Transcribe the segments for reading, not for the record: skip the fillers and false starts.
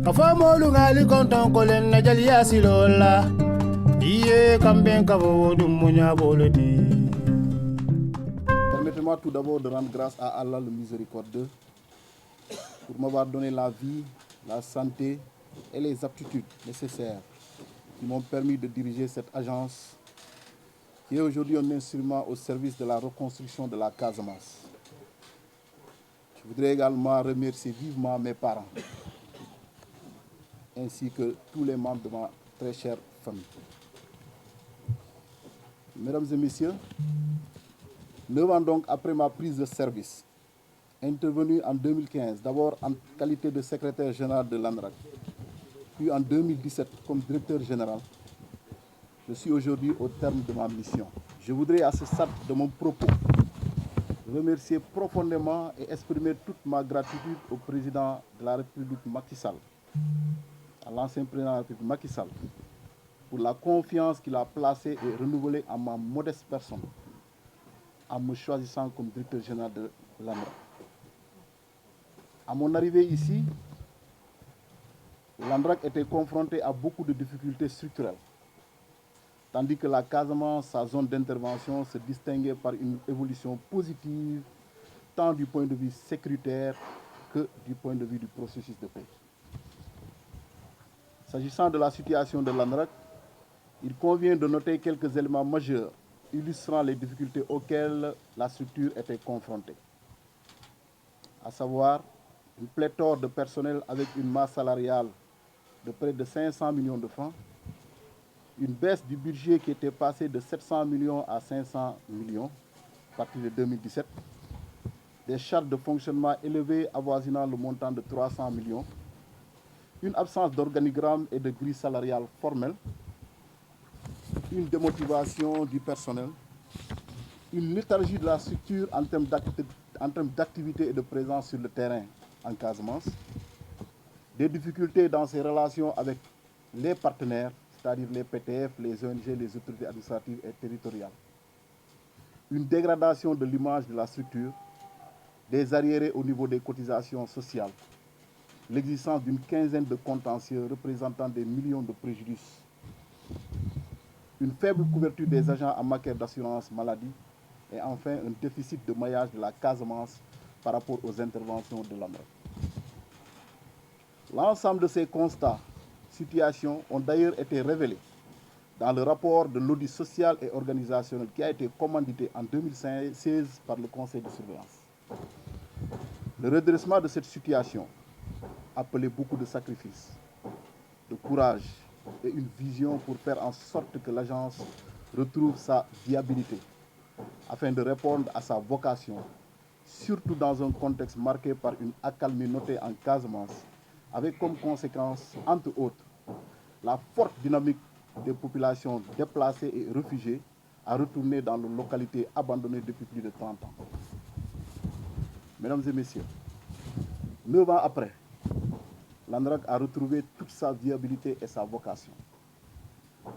Kafamolu ngali konton kolen na jaliya silola. Iye kamben kavo dumunya bolodi. Permettez-moi tout d'abord de rendre grâce à Allah le miséricordieux pour m'avoir donné la vie, la santé et les aptitudes nécessaires qui m'ont permis de diriger cette agence qui est aujourd'hui un instrument au service de la reconstruction de la Casamance. Je voudrais également remercier vivement mes parents ainsi que tous les membres de ma très chère famille. Mesdames et messieurs, 9 ans donc après ma prise de service, intervenu en 2015, d'abord en qualité de secrétaire général de l'ANRAC, puis en 2017 comme directeur général, je suis aujourd'hui au terme de ma mission. Je voudrais à ce stade de mon propos remercier profondément et exprimer toute ma gratitude au président de la République Macky Sall, à l'ancien président de la République Macky Sall, pour la confiance qu'il a placée et renouvelée en ma modeste personne, en me choisissant comme directeur général de l'ANRAC. À mon arrivée ici, l'ANRAC était confronté à beaucoup de difficultés structurelles, tandis que la Casamance, sa zone d'intervention, se distinguait par une évolution positive, tant du point de vue sécuritaire que du point de vue du processus de paix. S'agissant de la situation de l'ANRAC, il convient de noter quelques éléments majeurs illustrant les difficultés auxquelles la structure était confrontée, à savoir une pléthore de personnel avec une masse salariale de près de 500 millions de francs, une baisse du budget qui était passé de 700 millions à 500 millions à partir de 2017, des charges de fonctionnement élevées avoisinant le montant de 300 millions, une absence d'organigramme et de grille salariale formelle, une démotivation du personnel, une léthargie de la structure en termes d'activité et de présence sur le terrain en Casamance, des difficultés dans ses relations avec les partenaires, c'est-à-dire les PTF, les ONG, les autorités administratives et territoriales, une dégradation de l'image de la structure, des arriérés au niveau des cotisations sociales, l'existence d'une quinzaine de contentieux représentant des millions de préjudices, une faible couverture des agents en matière d'assurance maladie et enfin un déficit de maillage de la Casamance par rapport aux interventions de l'ANRAC. L'ensemble de ces constats, situations ont d'ailleurs été révélés dans le rapport de l'audit social et organisationnel qui a été commandité en 2016 par le Conseil de surveillance. Le redressement de cette situation appelait beaucoup de sacrifices, de courage et une vision pour faire en sorte que l'agence retrouve sa viabilité afin de répondre à sa vocation, surtout dans un contexte marqué par une accalmie notée en Casamance, avec comme conséquence, entre autres, la forte dynamique des populations déplacées et réfugiées à retourner dans les localités abandonnées depuis plus de 30 ans. Mesdames et messieurs, 9 ans après, l'ANRAC a retrouvé toute sa viabilité et sa vocation.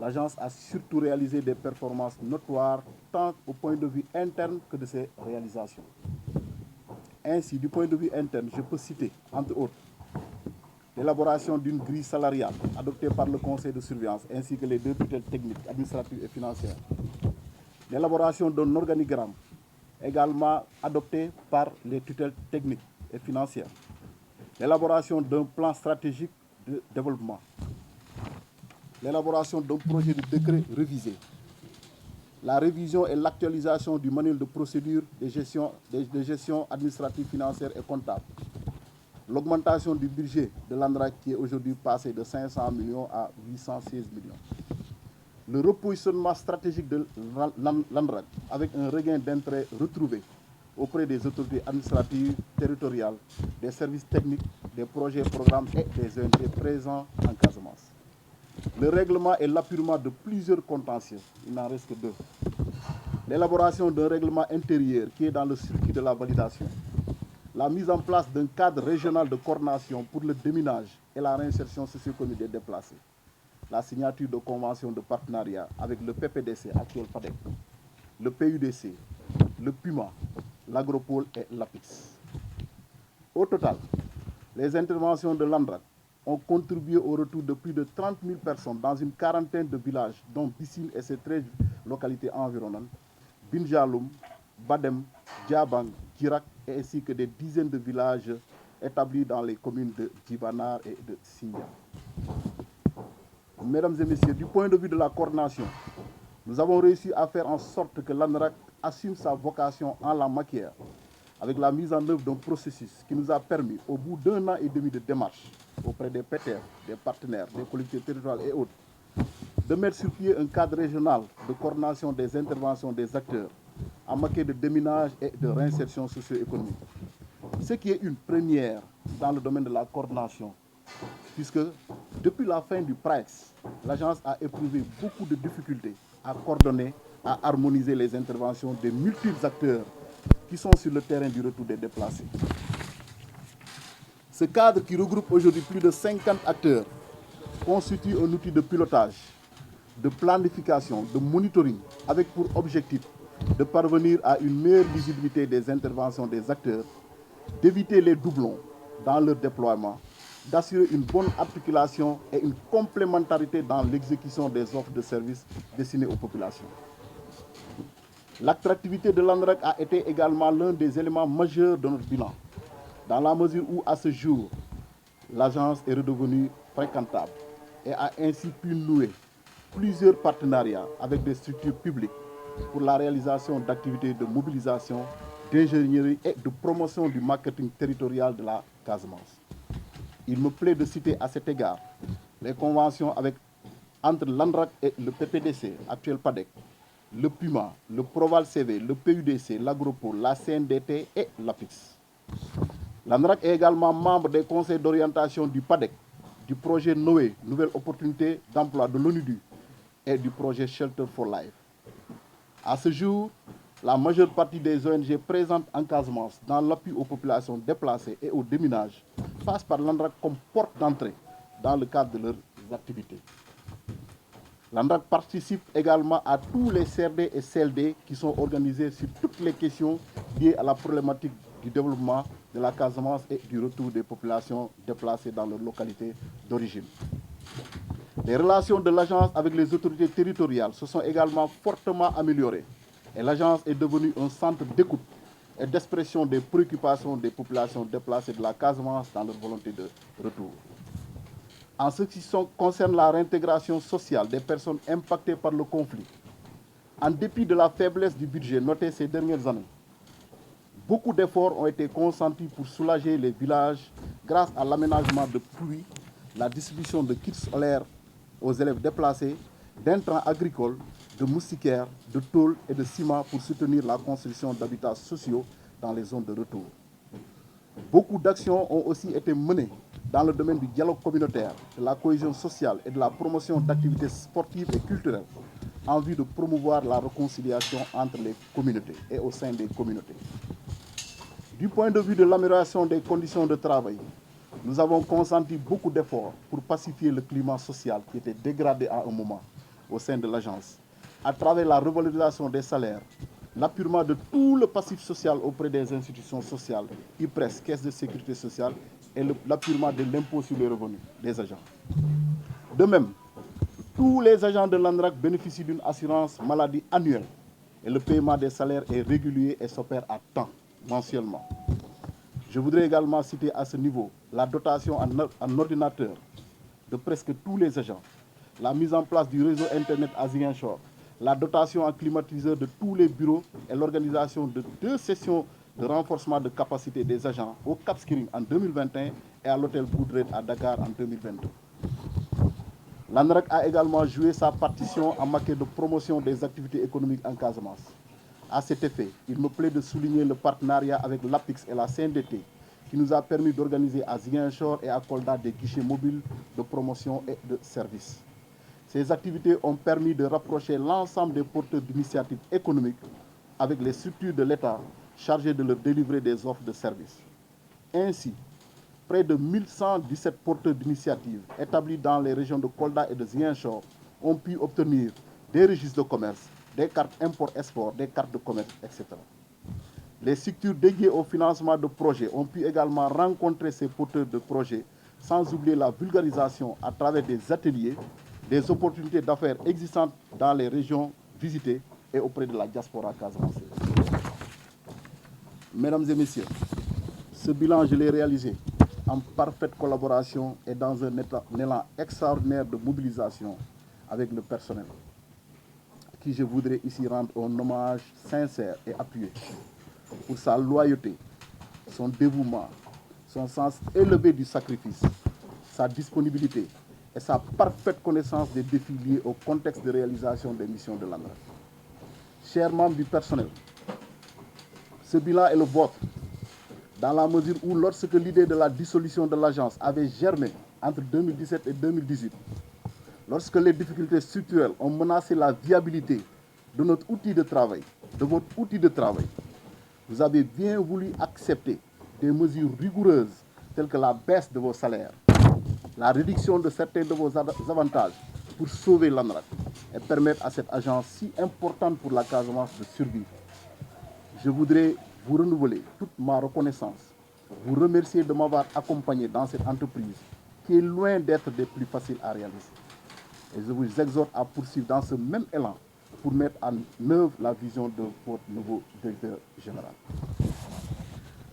L'agence a surtout réalisé des performances notoires tant au point de vue interne que de ses réalisations. Ainsi, du point de vue interne, je peux citer, entre autres, l'élaboration d'une grille salariale adoptée par le Conseil de surveillance ainsi que les 2 tutelles techniques, administratives et financières. L'élaboration d'un organigramme également adopté par les tutelles techniques et financières. L'élaboration d'un plan stratégique de développement. L'élaboration d'un projet de décret révisé. La révision et l'actualisation du manuel de procédure de gestion administrative, financière et comptable. L'augmentation du budget de l'ANRAC qui est aujourd'hui passé de 500 millions à 816 millions. Le repositionnement stratégique de l'ANRAC avec un regain d'intérêt retrouvé auprès des autorités administratives, territoriales, des services techniques, des projets, programmes et des ONG présents en Casamance. Le règlement et l'appurement de plusieurs contentieux, il n'en reste que 2. L'élaboration d'un règlement intérieur qui est dans le circuit de la validation. La mise en place d'un cadre régional de coordination pour le déminage et la réinsertion socio-économique des déplacés. La signature de conventions de partenariat avec le PPDC, actuel FADEC, le PUDC, le PUMA, l'Agropole et l'APIX. Au total, les interventions de l'ANRAC ont contribué au retour de plus de 30 000 personnes dans une quarantaine de villages, dont Bissine et ses 13 localités environnantes, Binjaloum, Badem, Diabang, Djirak, ainsi que des dizaines de villages établis dans les communes de Djibanar et de Sindia. Mesdames et messieurs, du point de vue de la coordination, nous avons réussi à faire en sorte que l'ANRAC assume sa vocation en la matière, avec la mise en œuvre d'un processus qui nous a permis, au bout d'1 an et demi de démarche auprès des PTR, des partenaires, des collectivités territoriales et autres, de mettre sur pied un cadre régional de coordination des interventions des acteurs en matière de déminage et de réinsertion socio-économique. Ce qui est une première dans le domaine de la coordination, puisque depuis la fin du PRAEX, l'agence a éprouvé beaucoup de difficultés à coordonner, à harmoniser les interventions des multiples acteurs qui sont sur le terrain du retour des déplacés. Ce cadre qui regroupe aujourd'hui plus de 50 acteurs constitue un outil de pilotage, de planification, de monitoring, avec pour objectif de parvenir à une meilleure visibilité des interventions des acteurs, d'éviter les doublons dans leur déploiement, d'assurer une bonne articulation et une complémentarité dans l'exécution des offres de services destinées aux populations. L'attractivité de l'ANRAC a été également l'un des éléments majeurs de notre bilan, dans la mesure où, à ce jour, l'agence est redevenue fréquentable et a ainsi pu nouer plusieurs partenariats avec des structures publiques pour la réalisation d'activités de mobilisation, d'ingénierie et de promotion du marketing territorial de la Casamance. Il me plaît de citer à cet égard les conventions entre l'ANRAC et le PPDC, actuel PADEC, le PUMA, le Proval CV, le PUDC, l'Agropole, la CNDT et l'APIX. L'ANRAC est également membre des conseils d'orientation du PADEC, du projet Noé, Nouvelle Opportunité d'Emploi de l'ONUDU et du projet Shelter for Life. À ce jour, la majeure partie des ONG présentes en Casamance dans l'appui aux populations déplacées et au déminage passent par l'ANRAC comme porte d'entrée dans le cadre de leurs activités. L'ANRAC participe également à tous les CRD et CLD qui sont organisés sur toutes les questions liées à la problématique du développement de la Casamance et du retour des populations déplacées dans leur localité d'origine. Les relations de l'agence avec les autorités territoriales se sont également fortement améliorées et l'agence est devenue un centre d'écoute et d'expression des préoccupations des populations déplacées de la Casamance dans leur volonté de retour. En ce qui concerne la réintégration sociale des personnes impactées par le conflit, en dépit de la faiblesse du budget noté ces dernières années, beaucoup d'efforts ont été consentis pour soulager les villages grâce à l'aménagement de puits, la distribution de kits scolaires aux élèves déplacés, d'intrants agricoles, de moustiquaires, de tôles et de ciment pour soutenir la construction d'habitats sociaux dans les zones de retour. Beaucoup d'actions ont aussi été menées dans le domaine du dialogue communautaire, de la cohésion sociale et de la promotion d'activités sportives et culturelles en vue de promouvoir la réconciliation entre les communautés et au sein des communautés. Du point de vue de l'amélioration des conditions de travail, nous avons consenti beaucoup d'efforts pour pacifier le climat social qui était dégradé à un moment au sein de l'agence, à travers la revalorisation des salaires, l'appurement de tout le passif social auprès des institutions sociales, IPRES, Caisse de sécurité sociale, et l'appurement de l'impôt sur les revenus des agents. De même, tous les agents de l'ANRAC bénéficient d'une assurance maladie annuelle et le paiement des salaires est régulier et s'opère à temps, mensuellement. Je voudrais également citer à ce niveau la dotation en ordinateur de presque tous les agents, la mise en place du réseau Internet à Ziguinchor, la dotation en climatiseur de tous les bureaux et l'organisation de 2 sessions de renforcement de capacité des agents au Cap Skirring en 2021 et à l'hôtel Boudred à Dakar en 2022. L'ANRAC a également joué sa partition en matière de promotion des activités économiques en Casamance. À cet effet, il me plaît de souligner le partenariat avec l'APIX et la CNDT qui nous a permis d'organiser à Ziguinchor et à Kolda des guichets mobiles de promotion et de services. Ces activités ont permis de rapprocher l'ensemble des porteurs d'initiatives économiques avec les structures de l'État chargées de leur délivrer des offres de services. Ainsi, près de 1117 porteurs d'initiatives établis dans les régions de Kolda et de Ziguinchor ont pu obtenir des registres de commerce, des cartes import-export, des cartes de commerce, etc. Les structures dédiées au financement de projets ont pu également rencontrer ces porteurs de projets sans oublier la vulgarisation à travers des ateliers, des opportunités d'affaires existantes dans les régions visitées et auprès de la diaspora casamançaise. Mesdames et messieurs, ce bilan, je l'ai réalisé en parfaite collaboration et dans un élan extraordinaire de mobilisation avec le personnel, à qui je voudrais ici rendre un hommage sincère et appuyé pour sa loyauté, son dévouement, son sens élevé du sacrifice, sa disponibilité et sa parfaite connaissance des défis liés au contexte de réalisation des missions de l'ANRAC. Chers membres du personnel, ce bilan est le vôtre, dans la mesure où lorsque l'idée de la dissolution de l'agence avait germé entre 2017 et 2018, lorsque les difficultés structurelles ont menacé la viabilité de notre outil de travail, de votre outil de travail, vous avez bien voulu accepter des mesures rigoureuses telles que la baisse de vos salaires, la réduction de certains de vos avantages pour sauver l'ANRAC et permettre à cette agence si importante pour la Casamance de survivre. Je voudrais vous renouveler toute ma reconnaissance, vous remercier de m'avoir accompagné dans cette entreprise qui est loin d'être des plus faciles à réaliser. Et je vous exhorte à poursuivre dans ce même élan pour mettre en œuvre la vision de votre nouveau directeur général.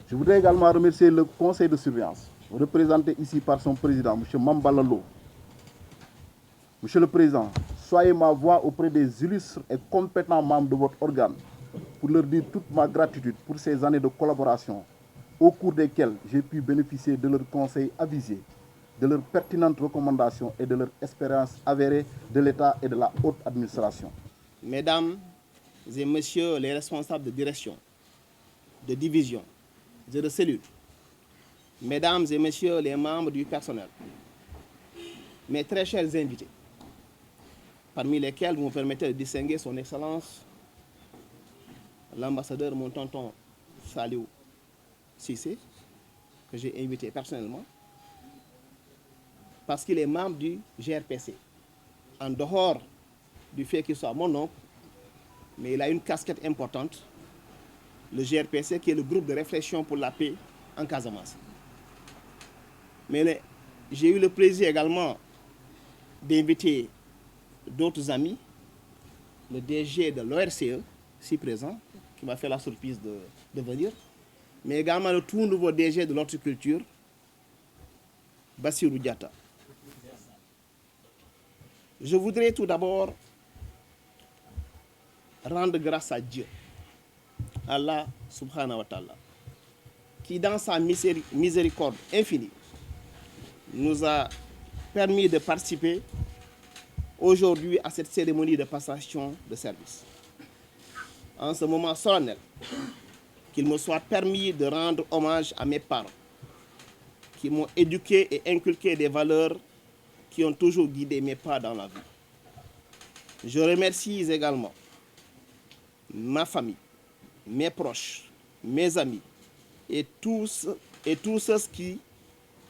Je voudrais également remercier le conseil de surveillance, représenté ici par son président, M. Mambalalo. Monsieur le Président, soyez ma voix auprès des illustres et compétents membres de votre organe pour leur dire toute ma gratitude pour ces années de collaboration au cours desquelles j'ai pu bénéficier de leurs conseils avisés, de leurs pertinentes recommandations et de leur expérience avérée de l'État et de la haute administration. Mesdames et messieurs les responsables de direction, de division, de cellule, mesdames et messieurs les membres du personnel, mes très chers invités, parmi lesquels vous me permettez de distinguer son Excellence, l'ambassadeur, mon tonton Saliou Cissé, que j'ai invité personnellement, parce qu'il est membre du GRPC. En dehors du fait qu'il soit mon oncle, mais il a une casquette importante, le GRPC, qui est le groupe de réflexion pour la paix en Casamance. Mais j'ai eu le plaisir également d'inviter d'autres amis, le DG de l'ORCE, ici présent, qui m'a fait la surprise de venir, mais également le tout nouveau DG de l'horticulture, Bassirou Diatta. Je voudrais tout d'abord rendre grâce à Dieu, Allah subhanahu wa ta'ala, qui dans sa miséricorde infinie nous a permis de participer aujourd'hui à cette cérémonie de passation de service. En ce moment solennel, qu'il me soit permis de rendre hommage à mes parents, qui m'ont éduqué et inculqué des valeurs qui ont toujours guidé mes pas dans la vie. Je remercie également ma famille, mes proches, mes amis et tous ceux qui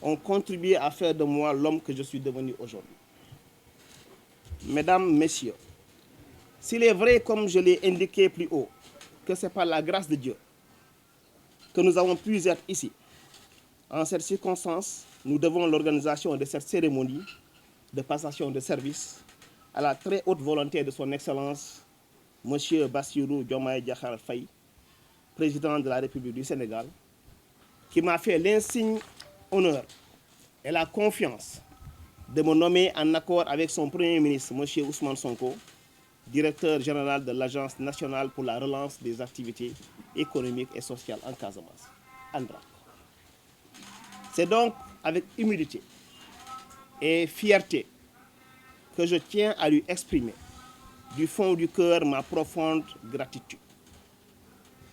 ont contribué à faire de moi l'homme que je suis devenu aujourd'hui. Mesdames, Messieurs, s'il est vrai, comme je l'ai indiqué plus haut, que c'est par la grâce de Dieu que nous avons pu être ici, en cette circonstance, nous devons l'organisation de cette cérémonie de passation de service à la très haute volonté de son Excellence, M. Bassirou Diomaye Diakhar Faye, président de la République du Sénégal, qui m'a fait l'insigne honneur et la confiance de me nommer en accord avec son Premier ministre, M. Ousmane Sonko, directeur général de l'Agence nationale pour la relance des activités économiques et sociales en Casamance, ANRAC. C'est donc avec humilité et fierté que je tiens à lui exprimer du fond du cœur ma profonde gratitude.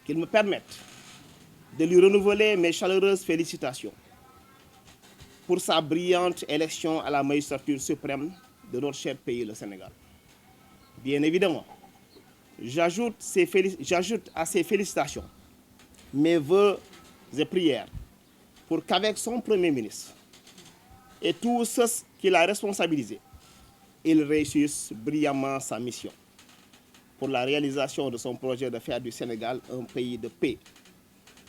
Qu'il me permette de lui renouveler mes chaleureuses félicitations pour sa brillante élection à la magistrature suprême de notre cher pays, le Sénégal. Bien évidemment, j'ajoute à ces félicitations mes vœux et prières pour qu'avec son Premier ministre et tous ceux qu'il a responsabilisés, il réussisse brillamment sa mission pour la réalisation de son projet de faire du Sénégal un pays de paix,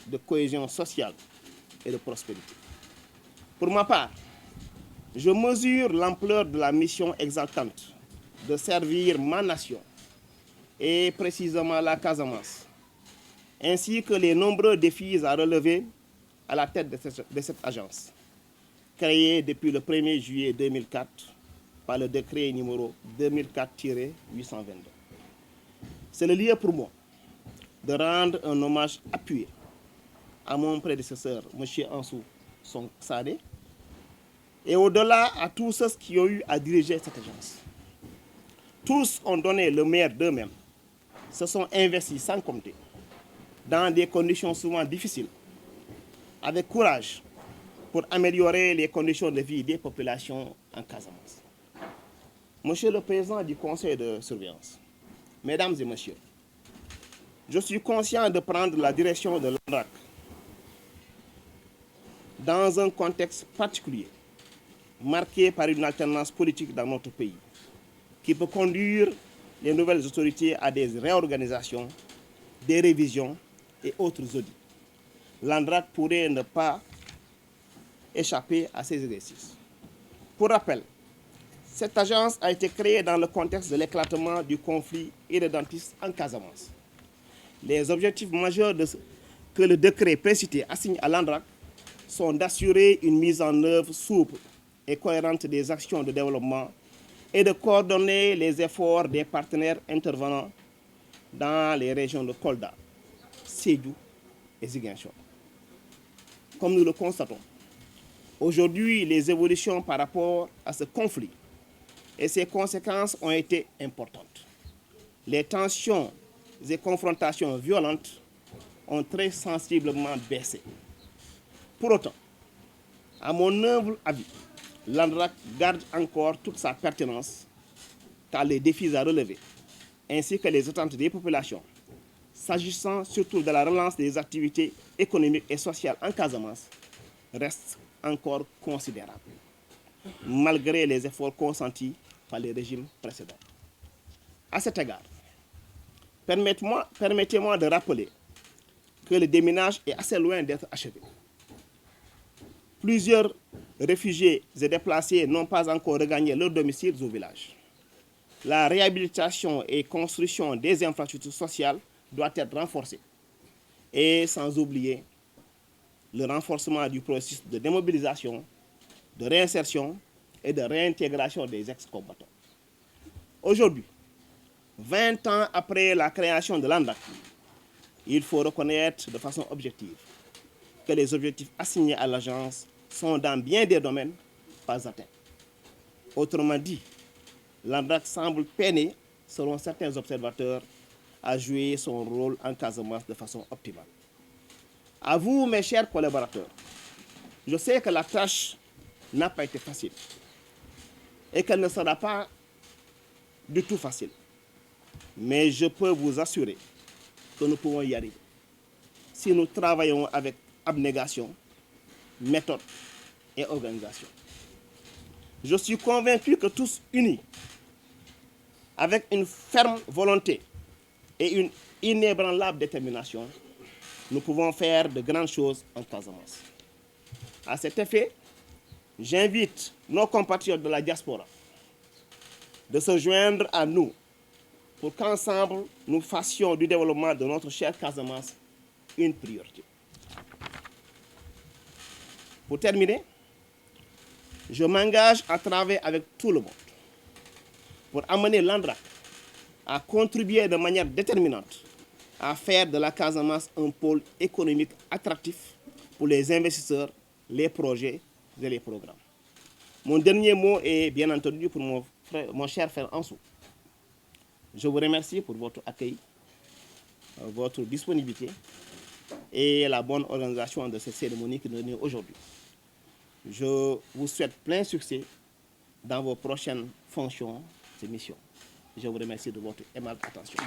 de cohésion sociale et de prospérité. Pour ma part, Je mesure l'ampleur de la mission exaltante de servir ma nation, et précisément la Casamance, ainsi que les nombreux défis à relever à la tête de cette agence, créée depuis le 1er juillet 2004 par le décret numéro 2004-822. C'est le lieu pour moi de rendre un hommage appuyé à mon prédécesseur, M. Ansou Sadé, et au-delà à tous ceux qui ont eu à diriger cette agence. Tous ont donné le meilleur d'eux-mêmes, se sont investis sans compter, dans des conditions souvent difficiles, avec courage, pour améliorer les conditions de vie des populations en Casamance. Monsieur le Président du Conseil de surveillance, Mesdames et Messieurs, je suis conscient de prendre la direction de l'ANRAC dans un contexte particulier, marqué par une alternance politique dans notre pays, qui peut conduire les nouvelles autorités à des réorganisations, des révisions et autres audits. L'ANRAC pourrait ne pas échapper à ces exercices. Pour rappel, cette agence a été créée dans le contexte de l'éclatement du conflit irrédentiste en Casamance. Les objectifs majeurs que le décret précité assigne à l'ANRAC sont d'assurer une mise en œuvre souple et cohérente des actions de développement et de coordonner les efforts des partenaires intervenants dans les régions de Kolda, Sédhiou et Ziguinchor. Comme nous le constatons, aujourd'hui, les évolutions par rapport à ce conflit et ses conséquences ont été importantes. Les tensions et confrontations violentes ont très sensiblement baissé. Pour autant, à mon humble avis, l'ANRAC garde encore toute sa pertinence car les défis à relever, ainsi que les attentes des populations, s'agissant surtout de la relance des activités économiques et sociales en Casamance, restent encore considérables, malgré les efforts consentis par les régimes précédents. À cet égard, permettez-moi de rappeler que le déminage est assez loin d'être achevé. Plusieurs réfugiés et déplacés n'ont pas encore regagné leur domicile au village. La réhabilitation et construction des infrastructures sociales doit être renforcée. Et sans oublier le renforcement du processus de démobilisation, de réinsertion et de réintégration des ex-combattants. Aujourd'hui, 20 ans après la création de l'ANRAC, il faut reconnaître de façon objective que les objectifs assignés à l'agence sont dans bien des domaines pas atteints. Autrement dit, l'ANRAC semble peiner, selon certains observateurs, à jouer son rôle en Casamance de façon optimale. À vous, mes chers collaborateurs, je sais que la tâche n'a pas été facile et qu'elle ne sera pas du tout facile. Mais je peux vous assurer que nous pouvons y arriver si nous travaillons avec abnégation, méthode et organisation. Je suis convaincu que tous unis, avec une ferme volonté et une inébranlable détermination, nous pouvons faire de grandes choses en Casamance. À cet effet, j'invite nos compatriotes de la diaspora de se joindre à nous pour qu'ensemble, nous fassions du développement de notre chère Casamance une priorité. Pour terminer, je m'engage à travailler avec tout le monde pour amener l'ANRAC à contribuer de manière déterminante à faire de la Casamance un pôle économique attractif pour les investisseurs, les projets et les programmes. Mon dernier mot est bien entendu pour mon cher frère Ansou. Je vous remercie pour votre accueil, votre disponibilité et la bonne organisation de cette cérémonie qui nous réunit aujourd'hui. Je vous souhaite plein succès dans vos prochaines fonctions et missions. Je vous remercie de votre aimable attention.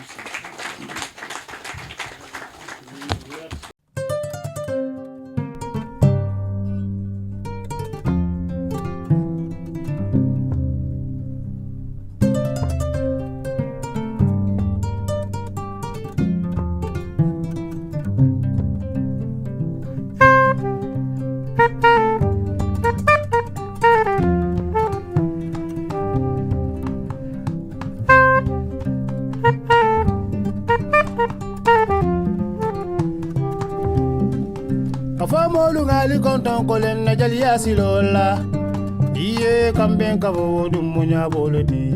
Thank you. Kafa molu ngali konton kolen na jali yasilola. Iye kamben kavo dum munya boleti.